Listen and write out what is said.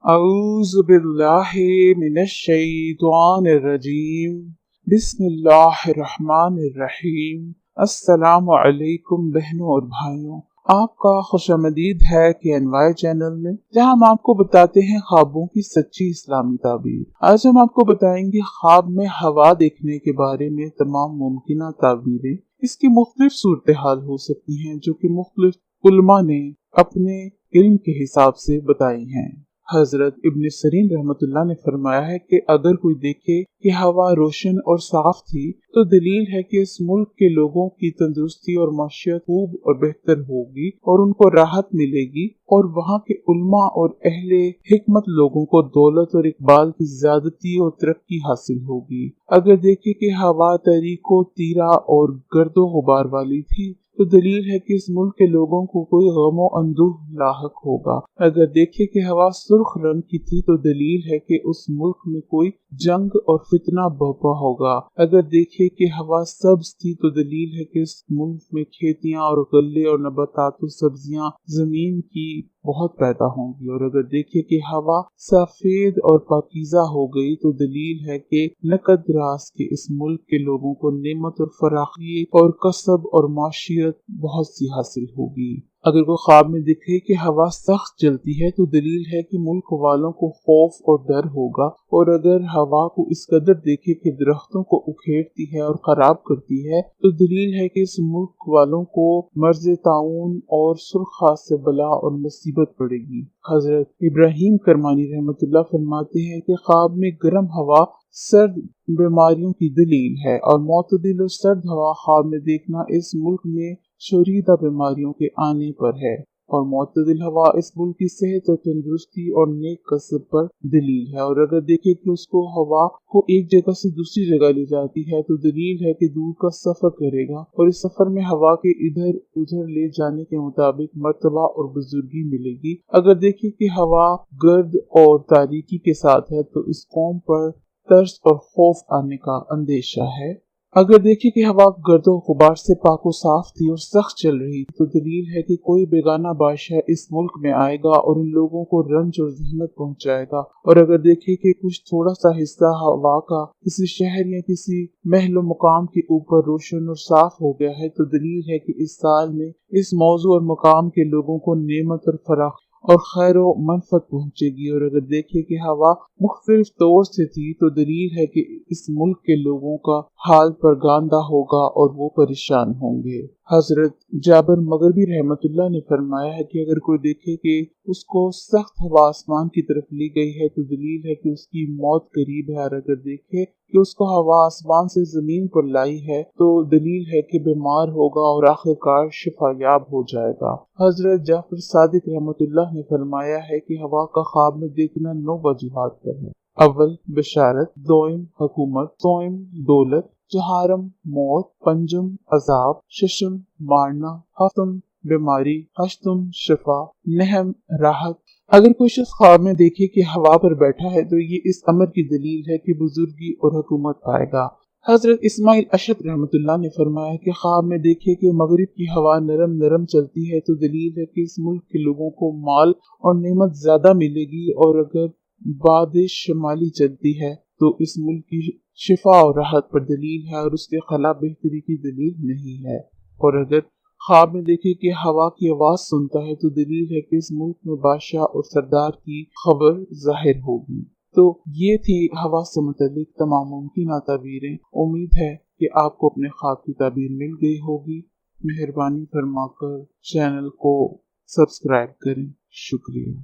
अऊज़ु बिल्लाहि मिनश शैतानिर रजीम। बिस्मिल्लाहिर्रहमानिर्रहीम। अस्सलामु अलैकुम बहनों और भाइयों, आपका खुशामदीद है KNY चैनल में, जहां हम आपको बताते हैं ख्वाबों की सच्ची इस्लामी ताबीर। आज हम आपको बताएंगे ख्वाब में हवा देखने के बारे में तमाम मुमकिन ताबीरें। इसकी मुख्तलिफ सूरत हाल हो सकती हैं जो कि मुख्तलिफ उलमा ने अपने इल्म के हिसाब से बताई हैं। हजरत इब्न सीरीन रहमतुल्लाह ने फरमाया है कि अगर कोई देखे कि हवा रोशन और साफ थी तो दलील है कि इस मुल्क के लोगों की तंदुरुस्ती और माशियत खूब और बेहतर होगी और उनको राहत मिलेगी, और वहाँ के उल्मा और अहले हिकमत लोगों को दौलत और इकबाल की ज्यादती और तरक्की हासिल होगी। अगर देखे कि हवा तरीको तीरा और गर्दो गुबार वाली थी तो दलील है कि इस मुल्क के लोगों को कोई गमो अंदूह लाहक होगा। अगर देखे कि हवा सुर्ख रंग की थी तो दलील है कि उस मुल्क में कोई जंग और फितना बर्पा होगा। अगर देखे कि हवा सब्ज थी तो दलील है कि इस मुल्क में खेतियां और गले और नबातात सब्जियां जमीन की बहुत पैदा होंगी। और अगर देखे कि हवा सफेद और पाकीज़ा हो गई तो दलील है कि नकद रास के इस मुल्क के लोगों को नेमत और फराखी और कसब और माशियत बहुत सी हासिल होगी। अगर कोई ख्वाब में दिखे कि हवा सख्त चलती है तो दलील है कि मुल्क वालों को खौफ और डर होगा। और अगर हवा को इस कदर देखे कि दरख्तों को उखेड़ती है और खराब करती है तो दलील है कि इस मुल्क वालों को मर्ज ताउन और सुरखास से बला और मुसीबत पड़ेगी। हजरत इब्राहिम करमानी रहमतुल्लाह फरमाते हैं कि ख्वाब में गर्म हवा सर्द बीमारियों की दलील है, और मोतदिल और सर्द हवा ख्वाब में देखना इस मुल्क में शोरीदा बीमारियों के आने पर है, और मोतदिल हवा इस मुल्क की सेहत और तंदुरुस्ती और नेक कसब पर दलील है। और अगर देखे कि उसको हवा को एक जगह से दूसरी जगह ले जाती है तो दलील है कि दूर का सफर करेगा, और इस सफर में हवा के इधर उधर ले जाने के मुताबिक मर्तबा और बुजुर्गी मिलेगी। अगर देखे कि हवा गर्द और तारीकी के साथ है तो इस कौम पर तर्स और खौफ आने का अंदेशा है। अगर देखें कि हवा गर्दो गुबार से पाको साफ थी और सख्त चल रही थी तो दलील है कि कोई बेगाना बादशाह इस मुल्क में आएगा और इन लोगों को रंज और जहमत पहुंचाएगा। और अगर देखें कि कुछ थोड़ा सा हिस्सा हवा का किसी शहर या किसी महल मुकाम के ऊपर रोशन और साफ हो गया है तो दलील है कि इस साल में इस मौजू और मुकाम के लोगों को नेमत और फराख और खैर व मनफत पहुंचेगी। और अगर देखे कि हवा मुख्तलिफ तौर से थी तो दलील है कि इस मुल्क के लोगों का हाल पर गांदा होगा और वो परेशान होंगे। हजरत जाबिर मगरबी रहमतुल्लाह ने फरमाया है कि अगर कोई देखे कि उसको सख्त हवा आसमान की तरफ ली गई है तो दलील है कि उसकी मौत करीब है। और अगर देखे कि उसको हवा आसमान से जमीन पर लाई है तो दलील है कि बीमार होगा और आखिरकार शिफायाब हो जाएगा। हजरत जाफर सादिक रहमतुल्लाह ने फरमाया है कि हवा का ख्वाब में देखना 9 वजूहात पर है। अव्वल बशारत, दोइम हुकूमत, सोइम दौलत, चहारम मौत, पंजुम अजाब, शशम मारना, हफ्तम बीमारी, हश्तम शिफा, नहम राहत। अगर कोई शख्स ख्वाब में देखे कि हवा पर बैठा है तो ये इस अमर की दलील है कि बुजुर्गी और हुकूमत पाएगा। हजरत इस्माइल अशद रहमतुल्लाह ने फरमाया कि ख्वाब में देखे कि मगरिब की हवा नरम नरम चलती है तो दलील है कि इस मुल्क के लोगों को माल और नेमत ज्यादा मिलेगी। और अगर बादिश शुमाली चलती है तो इस मुल्क की शिफा और राहत पर दलील है और उसके खिलाफ बेहतरी की दलील नहीं है। और अगर ख्वाब में देखे कि हवा की आवाज सुनता है तो दलील है कि इस मुल्क में बादशाह और सरदार की खबर जाहिर होगी। तो ये थी हवा से मुतालिक तमाम मुमकिन ताबीरें। उम्मीद है कि आपको अपने ख्वाब की ताबीर मिल गई होगी। मेहरबानी फरमाकर चैनल को सब्सक्राइब करें। शुक्रिया।